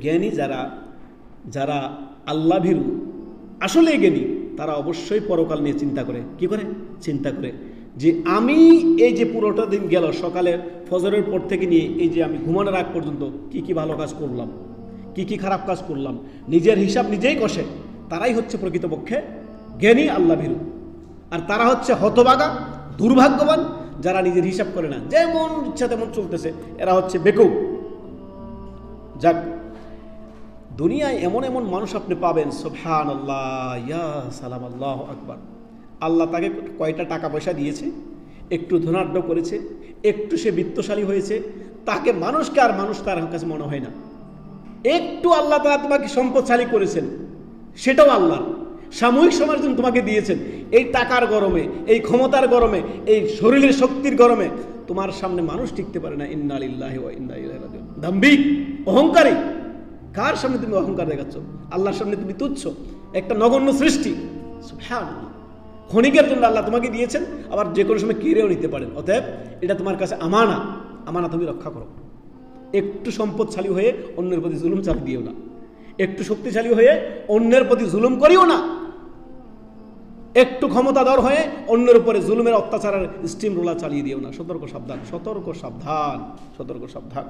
জ্ঞানী যারা যারা আল্লাহ ভীরু আসলে জ্ঞানী তারা অবশ্যই পরকাল নিয়ে চিন্তা করে। কি করে? চিন্তা করে যে আমি এই যে পুরোটা দিন গেল সকালে ফজরের পর থেকে নিয়ে এই যে আমি ঘুমানোর আগ পর্যন্ত কি কি ভালো কাজ করলাম, কি কি খারাপ কাজ করলাম, নিজের হিসাব নিজেই কষে। তারাই হচ্ছে প্রকৃতপক্ষে জ্ঞানী আল্লাহ ভীরু। আর তারা হচ্ছে হতভাগা দুর্ভাগ্যবান যারা নিজের হিসাব করে না, যেমন ইচ্ছা তেমন চলতেছে, এরা হচ্ছে বেকুব। যাক, দুনিয়ায় এমন এমন মানুষ আপনি পাবেন, সুবহানাল্লাহ, ইয়া সালাম, আল্লাহু আকবার। আল্লাহ তাকে কয়টা টাকা পয়সা দিয়েছে, একটু ধনাঢ্য করেছে, একটু সে বিত্তশালী হয়েছে, তাকে মানুষকে আর মানুষ তার কাছে মনে হয় না। একটু আল্লাহ তাআলা তোমাকে সম্পদশালী করেছেন, সেটাও আল্লাহ সাময়িক সময়ের জন্য তোমাকে দিয়েছেন। এই টাকার গরমে, এই ক্ষমতার গরমে, এই শরীরের শক্তির গরমে তোমার সামনে মানুষ টিকতে পারে না। ইন্না লিল্লাহি ওয়া ইন্না ইলাইহি রাজিউন। দাম্ভিক, অহংকারী। কার সামনে তুমি অহংকার দেখাচ্ছ? আল্লাহর সামনে তুমি তুচ্ছ, একটা নগণ্য সৃষ্টি। সুবহানাল্লাহ। ক্ষণিকের জন্য আল্লাহ তোমাকে দিয়েছেন, আবার যে কোনো সময় কেড়েও নিতে পারেন। অতএব এটা তোমার কাছে আমানা, আমানা তুমি রক্ষা করো। একটু সম্পদশালী হয়ে অন্যের প্রতি জুলুম চালিয়ে দিও না, একটু শক্তিশালী হয়ে অন্যের প্রতি জুলুম করিও না, একটু ক্ষমতাধর হয়ে অন্যের উপরে জুলুমের অত্যাচারের স্টিম রোলার চালিয়ে দিও না। সতর্ক সাবধান, সতর্ক সাবধান, সতর্ক সাবধান।